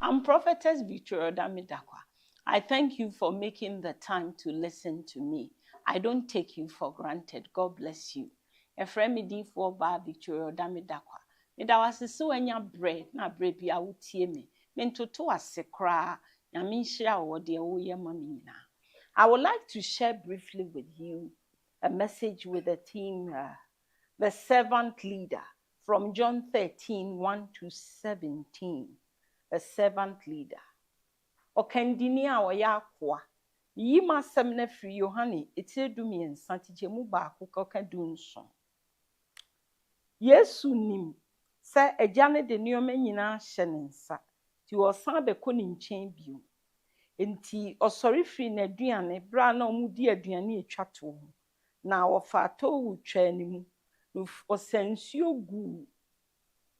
I'm Prophetess Odame. I thank you for making the time to listen to me. I don't take you for granted. God bless you. Efremidi for ba Odame. Mida was so enya bread na bread bi awutie me. Mentoto asekra na minshira wo de wo ye mami na. I would like to share briefly with you a message with the team, the servant leader, from John 13, 1 to 17. A servant leader. Okandini a oya akwa. Yi masem na firi Yohane etedumi ensa tichemu ba akoko kadunso. Yesu nim se agya ne de nioma nyina hye ne nsa. Ti osan beko ne nchen bio. Enti osori firi na aduane bra na omudi aduane etwato ho. Na ofa to wutwa animu. No osansuo gu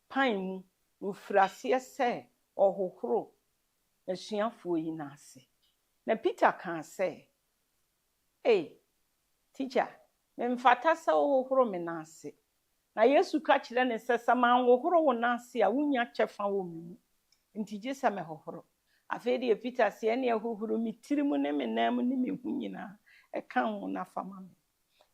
pan mu no frase se ohohoro asuafo yi na ase. Na Peter kan say, "Hey, teacher, me mfata sa ohohoro me na ase." Na Yesu ka kire ne se sama ohohoro wo na ase a wunya kyefa wo mu. Nti je sa me hohoro. Afi de Peter se ene ohohoro mi tirimu ne me nam ne me hu nyina e kan wo na fama me.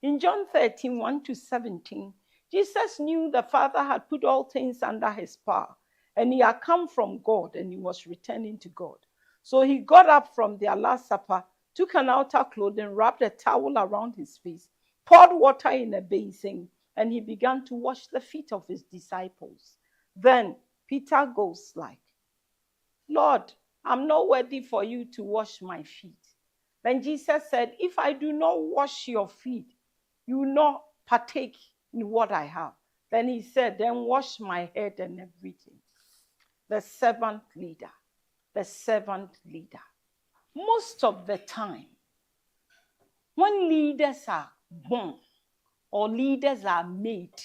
In John 13, 1 to 17, Jesus knew the Father had put all things under his power. And he had come from God and he was returning to God. So he got up from their Last Supper, took an outer clothing, wrapped a towel around his face, poured water in a basin, and he began to wash the feet of his disciples. Then Peter goes like, "Lord, I'm not worthy for you to wash my feet." Then Jesus said, "If I do not wash your feet, you will not partake in what I have." Then he said, "Then wash my head and everything." The servant leader. The servant leader. Most of the time, when leaders are born or leaders are made,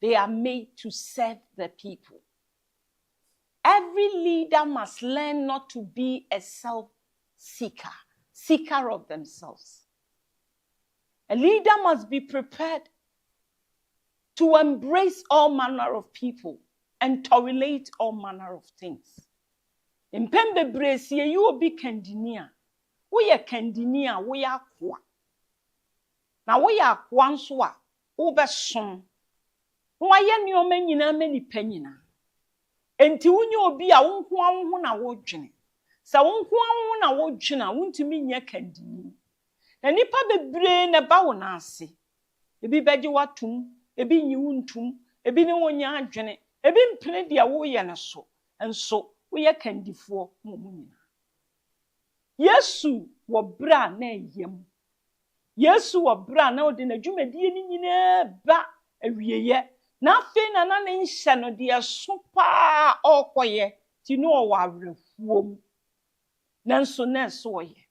they are made to serve the people. Every leader must learn not to be a self-seeker, seeker of themselves. A leader must be prepared to embrace all manner of people and tolerate all manner of things. In Pembe Bresie, you will be candinia. We are candinia, we are kwa. Now we are kwanswa, over son. Why any omen in a many penina? And to you be a one na watching. So one na watching, I want to mean your candini. And if I be brain about nasi, it be bejuatum, it be newuntum, it be no one yard. Ebin plenty a wo ye na so enso wo ye kandifo mumuna. Yesu wo bra na yem. Yesu wo bra na ode na dwumadie ni nyina ba awieye. Na afi na na ne nhye no de so pa okoye ti no wo awrefuom. Nanso na so ye.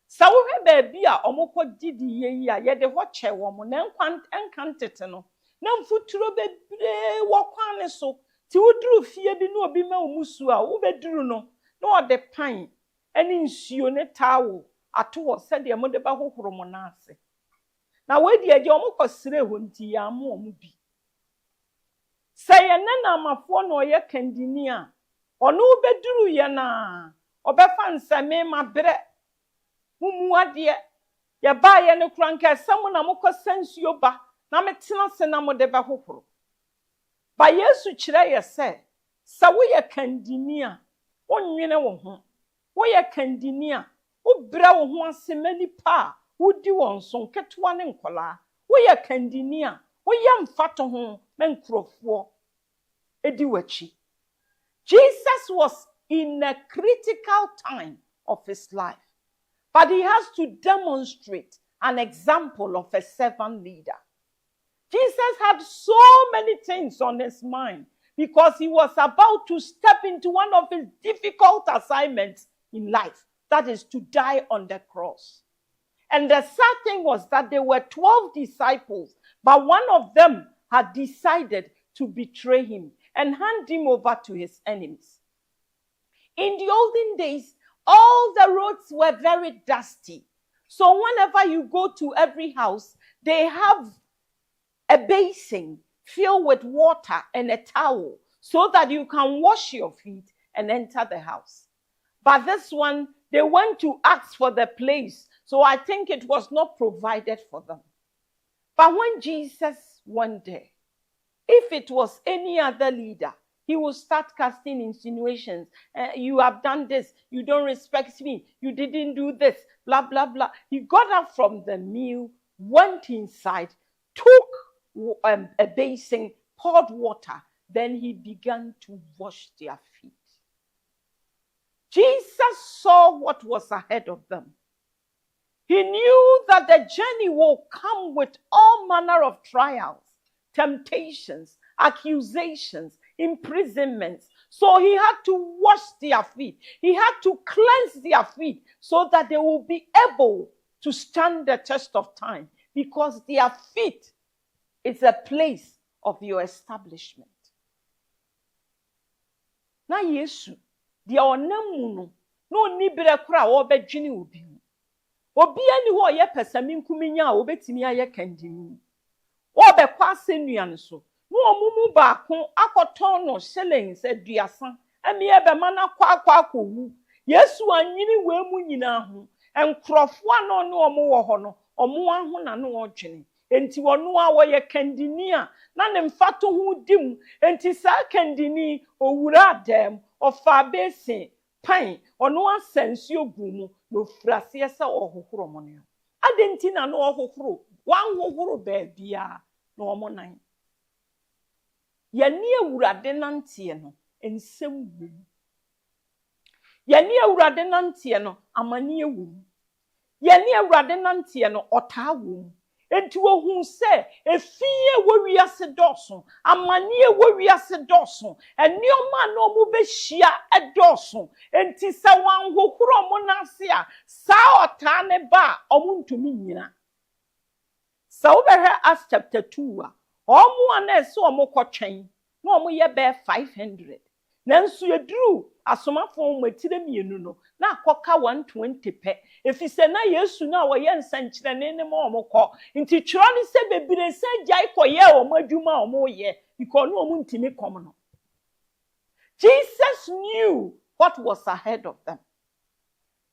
Sa wo hwe ba bia omokọ didi ye yi a ye de ho che wo mo na enkantete no. Na mfuturo bebre wokwane so ti wuduru fie bi no obi ma omusu a wo beduru no na ode pan ani nsuo ne tawo ato wo se de mo de ba hohoro mo na ase na we di age omukosire ho nti ya mo omu bi se ye na amafo no ye kandini a ono wo beduru ye na obefa nsame ma bre mumu ade ye ba ye ne kranka samu na mukosansuo ba na metena se na mo de ba hohoro ba Yesu kire ye se sa wo ye kandini a onwene wo ho wo ye kandini a wo bra wo ho ase mani pa wo di won so ketwa ne nkola wo ye kandini a wo ye mfato ho na nkrofo edi wachi. Jesus was in a critical time of his life, but he has to demonstrate an example of a servant leader. Jesus had so many things on his mind because he was about to step into one of his difficult assignments in life, that is to die on the cross. And the sad thing was that there were 12 disciples, but one of them had decided to betray him and hand him over to his enemies. In the olden days, all the roads were very dusty. So whenever you go to every house, they have a basin filled with water and a towel so that you can wash your feet and enter the house. But this one, they went to ask for the place. So I think it was not provided for them. But when Jesus went there, if it was any other leader, he would start casting insinuations. You have done this. You don't respect me. You didn't do this. Blah, blah, blah. He got up from the meal, went inside, took a basin, poured water. Then he began to wash their feet. Jesus saw what was ahead of them. He knew that the journey will come with all manner of trials, temptations, accusations, imprisonments. So he had to wash their feet. He had to cleanse their feet so that they will be able to stand the test of time, because their feet is a place of your establishment. Na Yesu, dia onamu no, no ni bere kura obedwini obi. Obi ani ho ye pesami nkuminya a obetimi aye kandini. Obekwa asennua no so. No omumu baako akoton no shillings aduasa. Emi ebe mana kwa akowu. Yesu anyini we mu nyina ho. Enkrofo ano no omo wo ho no, omo aho na no odwene. Enti wono a wo ye kandini a na ne mfato ho dim. Enti sa kandini owura adam ofa besin pan ono asensi ogumu no frase se ohohoro mo ne. Adenti na no ohohoro wan hohoro ba bia na omo nan. Ye ne awurade nante no ensem wu. Ye ne awurade nante no amane wu. Ye ne awurade nante no ota wu. Enti wo hu se efie wo wiase doso amane wo wiase doso enioma na omo behia edoso enti se wan hohoro mo nase a sa ota ne ba omo ntumi nyina. Sa wo behwe Acts chapter 2 a omo ana se omo kwotwen na omo ye be 500 nanso yeduru asomafo matire mienu no na akoka 120 pe efise na Yesu na wo ye nsankyere ne mo omokọ nti twiro ne se bebire se jai koye omo adwuma omo ye because no omo ntimi kom no. Jesus knew what was ahead of them.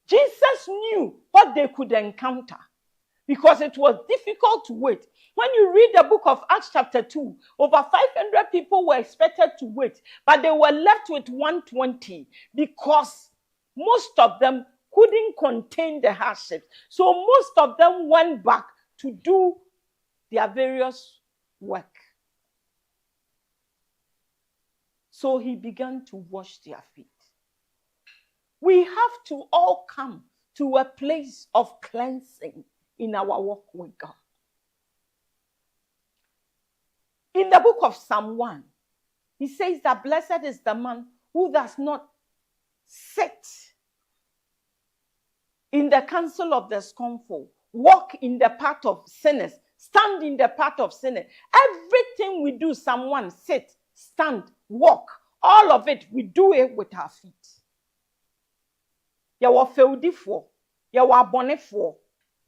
Jesus knew what they could encounter, because it was difficult to wait. When you read the book of Acts chapter 2, over 500 people were expected to wait, but they were left with 120 because most of them couldn't contain the hardships. So most of them went back to do their various work. So he began to wash their feet. We have to all come to a place of cleansing in our walk with God. In the book of Psalm 1, he says that blessed is the man who does not sit in the counsel of the scornful, walk in the path of sinners, stand in the path of sinners. Everything we do, Psalm 1, sit, stand, walk, all of it, we do it with our feet. Yawa feudifo, yawa bonefo,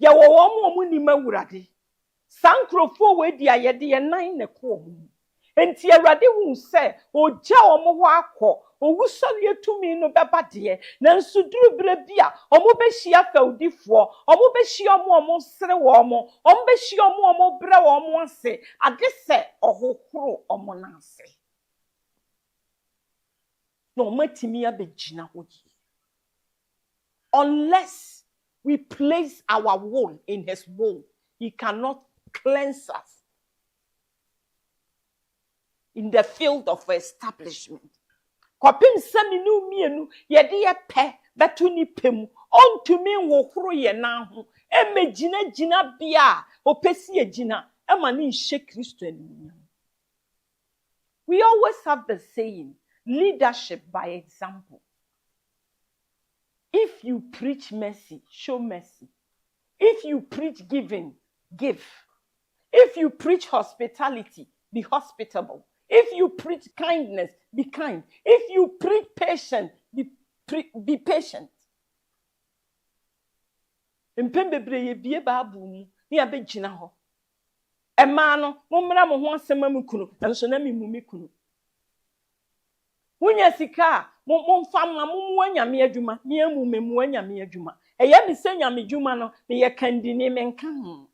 yawa womu ni mewurade. Sankrofo we dia yede ye nan ne ko ho. Enti awurade hu se oja omo ho akọ, owusori etumi no beba de, na nsuduru bere bia, omo be hia feudifo, omo be hia omo sere wo omo be hia omo bere wo omo ase, ade se ohohoro omo na ase. No matimi abegina ho yi. Unless we place our will in his will, he cannot cleanse us in the field of establishment. Kopim seminu mienu yede ye pe beto ni pemu ontumi wohoro ye na ho emegina gina bia opesi egina emani nhye Kristo animu. We always have the saying, leadership by example. If you preach mercy, show mercy. If you preach giving, give. If you preach hospitality, be hospitable. If you preach kindness, be kind. If you preach patience, be patient. Mpembebre ye bie baabu mu ni abegina ho. Ema no mommra mo ho asema mu kunu, enso na mi mu mi kunu. Munya sika, mumfama mumuanyame adwuma, miemu memuanyame adwuma. Eye mi se nyame dwuma no, me ye kandini menka ho.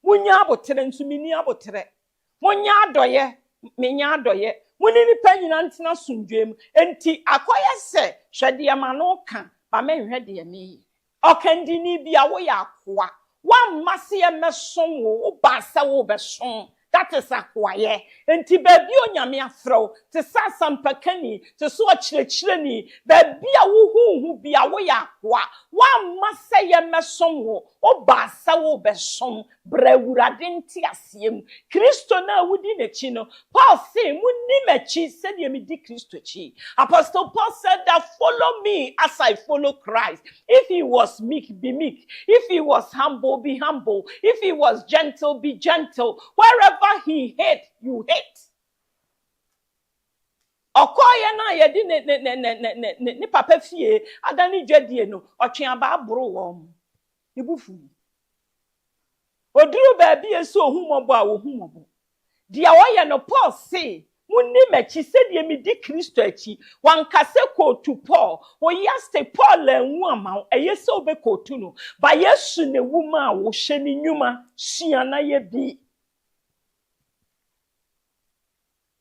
Munya abotere nso mini abotere. Munya adoye, menya adoye. Muni ni panyina ntina sundwem. Enti akoye se, hwede ma no ka, ba menhwe de me. Okandini bia wo ya akoa. Wa mase e meson wo ba sa wo beson. That is akwaye. Enti baby onyame afro, te sa sampakani, te so achirechireni, baby a wo bia wo ya akwa. Wa mase ye mesom wo, o ba sa wo besom, brawurade nti asiem. Kristo na wudi nechi no. Paul say, munni mechi said ye me di Kristo chi. Apostle Paul said that follow me as I follow Christ. If he was meek, be meek. If he was humble, be humble. If he was gentle, be gentle. Wherever he hate, you hate. Okoye na ye di ne papa fie adani dwadie no otwen aba aboro wo ibufu oduru ba bi eso ohumobo a ohumobo dia wo ye no Paul say munni mechi se die mi di Kristo achi wankase kotu Paul wo yaste Paul enwu ama eyese obe kotu no ba Yesu ne wuma a wo hye ni nyuma sua na ye bi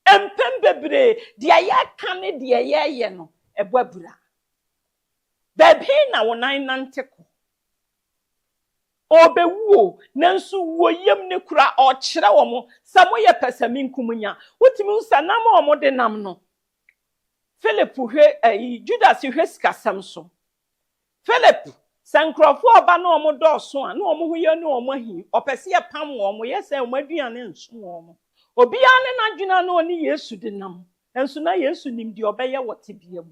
empembebre dia ya kane dia ye no ebwabura baby na wonan nanteko obewuo nanso wo yem ne kura o kire wo mo samoye pesaminkumnya wotimi usanam o mo de nam no Philip hwe Judas hwe skasam so Philip sankrofo oba na o mo do so a na o mo hoye na o mo hi opese ye pam wo mo yese o maduane nso wo mo Obia ne nadwena no ni Yesu de nam. Enso na Yesu nim de obeye wote bia mu.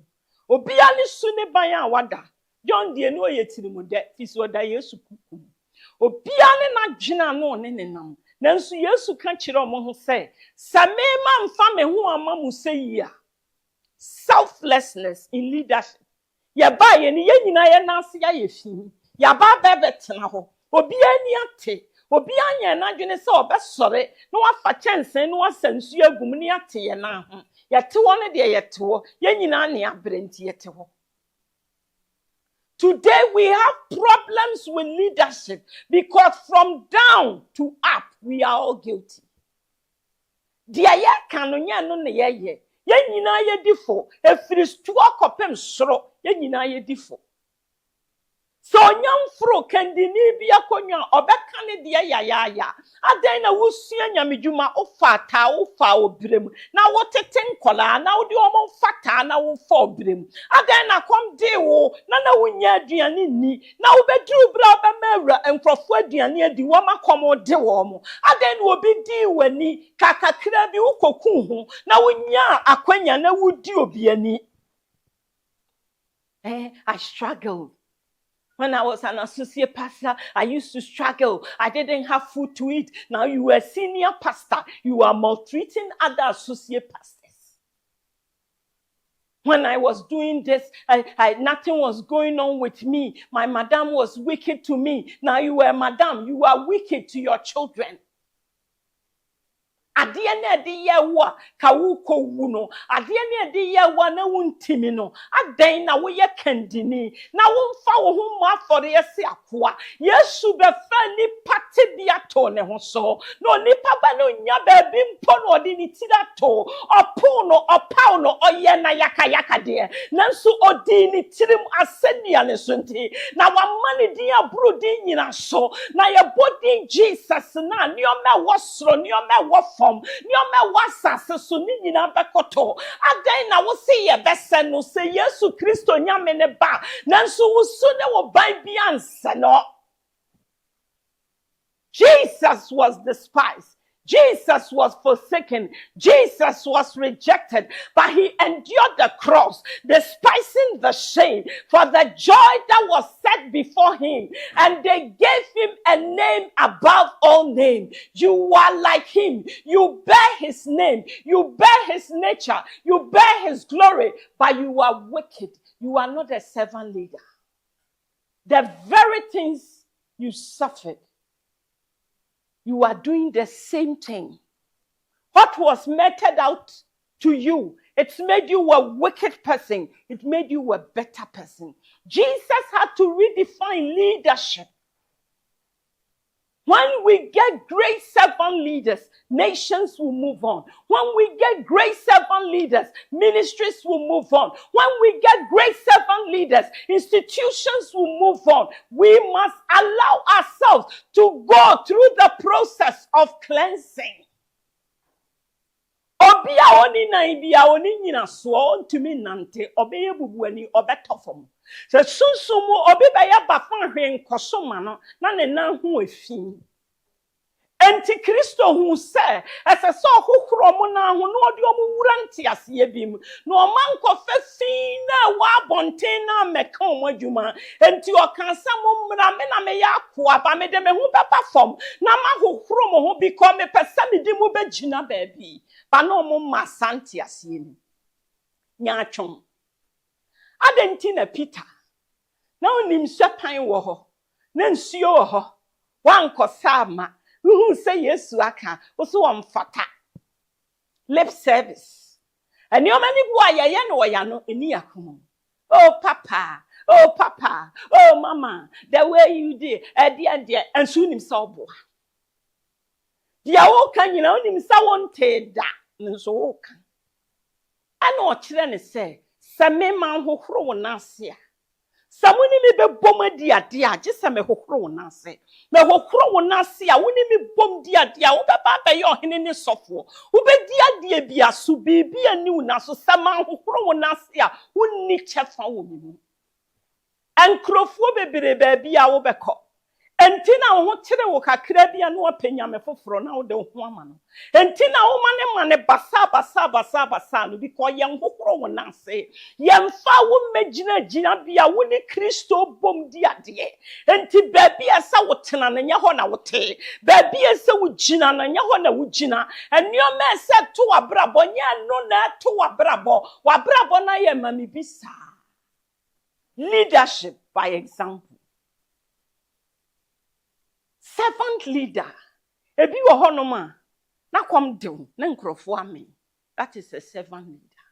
Obia ne su ne ban a wada. John de no yetirimu de fisi oda Yesu kuku. Obia ne nadwena no ne nam. Nanso Yesu ka kire omo ho se, "Samema mfa me ho ama mu seyi selflessness in leadership. Ye ba ye ni ye nyina ye na ase ya ye fi. Ya ba betena ho. Obia ni ate Obi anya na dwene se obesore na wafa chensen na wasansu agum ne ate ye na ho yete wo ne de yete wo ye nyina ne abrenti yete wo. Today we have problems with leadership because from down to up we are all guilty. Dia ye kanu nya no ne ye nyina ye difo efiri stu akopem soro ye nyina ye difo. So nyamfro kandini bia konwa obeka ne de ya adan na wusua nyamedwuma ofata ofa obrem na wotete nkola na wodi omo fata na wo fa obrem adan na kom de wo na wunya aduane ni na wobedru bra obemawura enkrofo aduane adi wo makom de wo mo adan na obi di wani kakakra bi ukoku ho na wunya akwanya na wudi obi ani. I struggle. When I was an associate pastor, I used to struggle. I didn't have food to eat. Now you are a senior pastor. You are maltreating other associate pastors. When I was doing this, nothing was going on with me. My madam was wicked to me. Now you are a madam. You are wicked to your children. Adie na de ye wo ka wo ko wu no adie na de ye wo na wuntimi no adan na wo ye kandini na wo mfa wo ho mo afore ye se akoa Yesu be fa ni pate bia to ne ho so no nipa ba no nya ba bi mpo no odi ni tira to opo no opaw no oye na yaka de nanso odi ni tirim asenia ne so nti na wa mani din aburo din nyina so na ye body Jesus na ni o me wo soro ni o me wo Nyome wasase so ni nyina bekoto adan na wo se ye bese no se Yesu Kristo nyame ne ba nanso wo so ne wo ban bi anse no. Jesus was despised. Jesus was forsaken. Jesus was rejected, but he endured the cross, despising the shame for the joy that was set before him. And they gave him a name above all names. You are like him. You bear his name. You bear his nature. You bear his glory, but you are wicked. You are not a servant leader. The very things you suffered, you are doing the same thing. What was meted out to you It's made you a wicked person. It made you a better person. Jesus had to redefine leadership. When we get great servant leaders, nations will move on. When we get great servant leaders, ministries will move on. When we get great servant leaders, institutions will move on. We must allow ourselves to go through the process of cleansing. Obia oni na ibia oni nyina so ontumi nante obeye bubuani obetofom se sunsumu obi be ya bafan hwe nkosoma no na ne nan ho afin enti Kristo hu se ese so hohoro mo na ho no ode omo wura ntiase bim no omanko fafin na wa bonten na meka omo adwuma enti okansa mo mra me na me ya akoa ba me de me hu beba fom na ma hohoro mo ho because me pesa me di mu begina baabi ba no mo masanti asie ni nyaatwom adenti na Peter na onim hwepan wo ho na nsuo wo ho wankosa ama who say yes to aka also on fata lip service and you many boy ya no ya no eni akom oh papa oh mama the way you did and soon himself boy dia wo kan nyina onim sa won te da nso wo kan ana o kire ne se me man hohoro wo nase a samuni mi be bom adi ade a je se me hohoro wo nase me hohoro wo nase a woni mi bom di ade a wo be ba be yo hene ne sofo wo be di ade bia so bibi ani wo naso se man hohoro wo nase a wonni chefa wo mi mu enkrofo bebere ba bia wo be ko entina wo kire wo kakra bia no apenya me foforo na wo de ho ama no entina wo mane basa no because yen hohoro wo nase yen fa wo magina bia wo ni Kristo bom di ade enti ba bia sa wo tena na nya ho na wo te ba bia sa wo gina na nya ho na wo gina enyo me se to abrabo nya no na to abrabo na ye mami bisa leadership by example. Servant leader. Ebi wo honoma na kwam dew na nkrofo amen. That is a servant leader.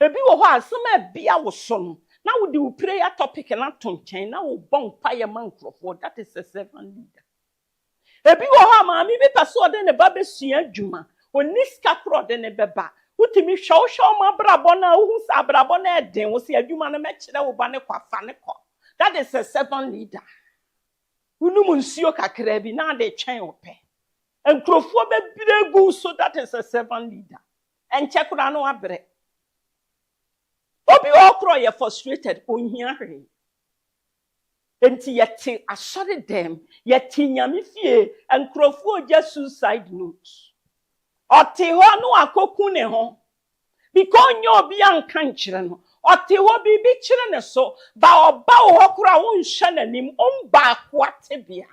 Ebi wo ho asema bia wo so no na wo de prayer topic na tonchen na wo bon paye man nkrofo. That is a servant leader. Ebi wo ho ma mi be paso de ne ba besua adwuma. Oni ska kro de ne beba. Utimi hwo ma brabo na wo sa brabo na eden wo se adwuma na me kire wo ba ne kwafa ne ko. That is a servant leader. Unum nsuo kakra bi na de twen ope enkrofo be biregu so that is a servant leader enche kura no abre obi okro ye frustrated onhia hwe enti yete asore dem yete nyame fie enkrofo oja suicide note oti ho no akoku ne ho because nyo obi anka nkire no oti ho bibi kire ne so ba oba ho kura wo nhwe nanim omba akwate bia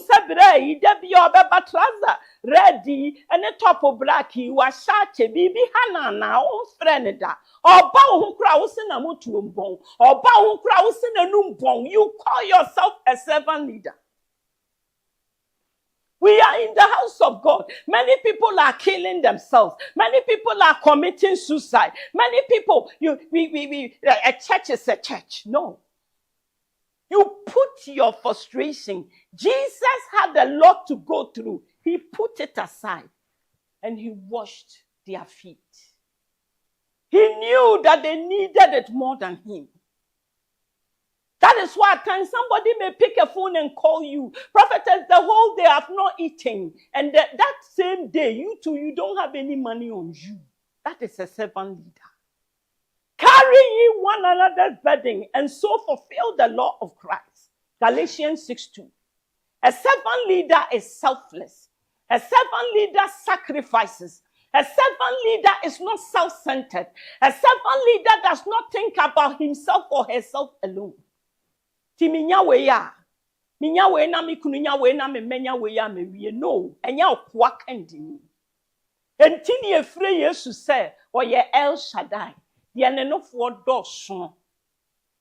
sabra ida bia obeba trouser ready ene top black wa shache bibi hana na o friend da oba ho kura wo se na motu mbon oba ho kura wo se na numbon. You call yourself a servant leader. We are in the house of God. Many people are killing themselves. Many people are committing suicide. Many people, a church is a church. No. You put your frustration. Jesus had a lot to go through. He put it aside and he washed their feet. He knew that they needed it more than him. That is why at times somebody may pick a phone and call you. Prophetess, the whole day I've not eaten. And that same day, you don't have any money on you. That is a servant leader. Carry ye one another's burden and so fulfill the law of Christ. Galatians 6:2. A servant leader is selfless. A servant leader sacrifices. A servant leader is not self-centered. A servant leader does not think about himself or herself alone. Ti minya we ya na mi kunu nya we na me menya we ya me wie no enya okwa kandi enti ne efre Yesu se oye El Shaddai ye ne no fo doso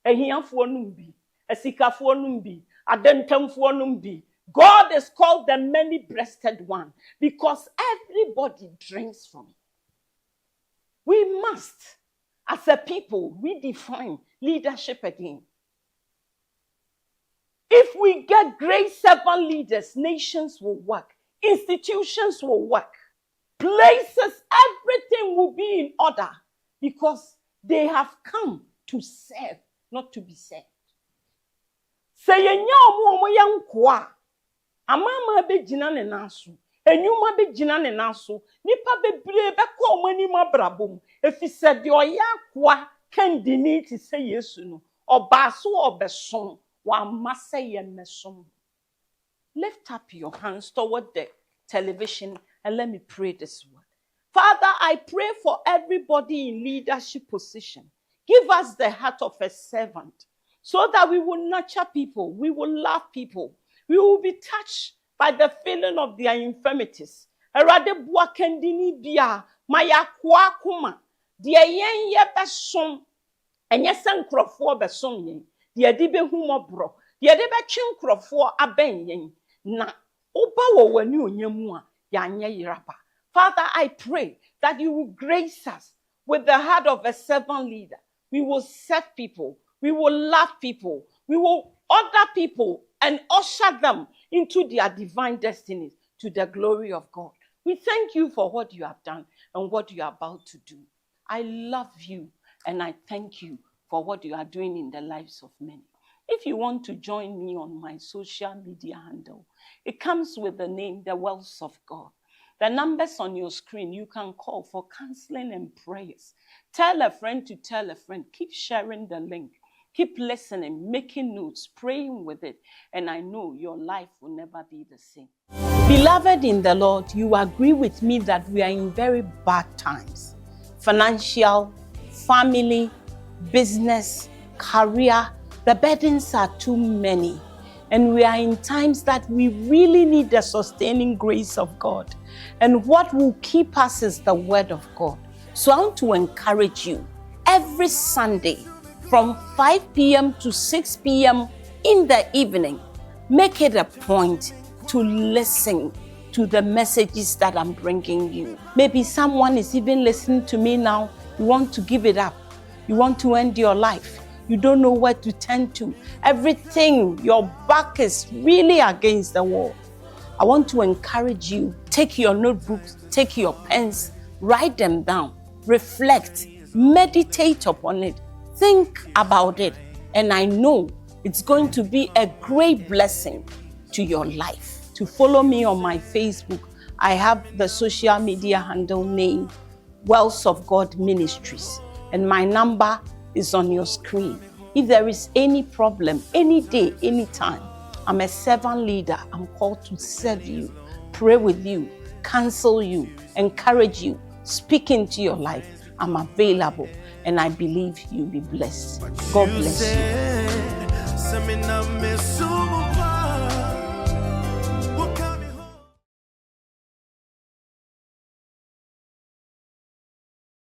ehiafo num bi asikafo num bi adentamfo num bi. God is called the many-breasted one because everybody drinks from it. We must, as a people, redefine leadership again. If we get great servant leaders, nations will work, institutions will work, places, everything will be in order because they have come to serve, not to be served. Say yenye amama be jina ne naso, enyuma be jina ne naso, nipa bebre be ko omani mabrabom, efise de oya kwa kendini ti say Yesu no, oba so obeson. Lift up your hands toward the television and let me pray this word. Father, I pray for everybody in leadership position. Give us the heart of a servant so that we will nurture people, we will love people, we will be touched by the feeling of their infirmities. Erade bua kendini bia maya kwa kuma die yen ye besom enye senkrofo besom yen. The adibe humobro, the adibe chinkrofo abenyen, na oba wo wani onyemu a yanye yirapa. Father, I pray that you will grace us with the heart of a servant leader. We will serve people, we will love people, we will order people and usher them into their divine destinies to the glory of God. We thank you for what you have done and what you are about to do. I love you and I thank you for what you are doing in the lives of many. If you want to join me on my social media handle, it comes with the name, The Wells of God. The numbers on your screen, you can call for counseling and prayers. Tell a friend to tell a friend. Keep sharing the link. Keep listening, making notes, praying with it. And I know your life will never be the same. Beloved in the Lord, you agree with me that we are in very bad times. Financial, family, business, career, the burdens are too many. And we are in times that we really need the sustaining grace of God. And what will keep us is the word of God. So I want to encourage you every Sunday from 5 p.m. to 6 p.m. in the evening, make it a point to listen to the messages that I'm bringing you. Maybe someone is even listening to me now. You want to give it up. You want to end your life. You don't know where to turn to. Everything, your back is really against the wall. I want to encourage you. Take your notebooks, take your pens, write them down, reflect, meditate upon it, think about it. And I know it's going to be a great blessing to your life. To follow me on my Facebook, I have the social media handle name, Wells of God Ministries. And my number is on your screen. If there is any problem, any day, anytime, I'm a servant leader. I'm called to serve you, pray with you, counsel you, encourage you, speak into your life. I'm available and I believe you'll be blessed. God bless you.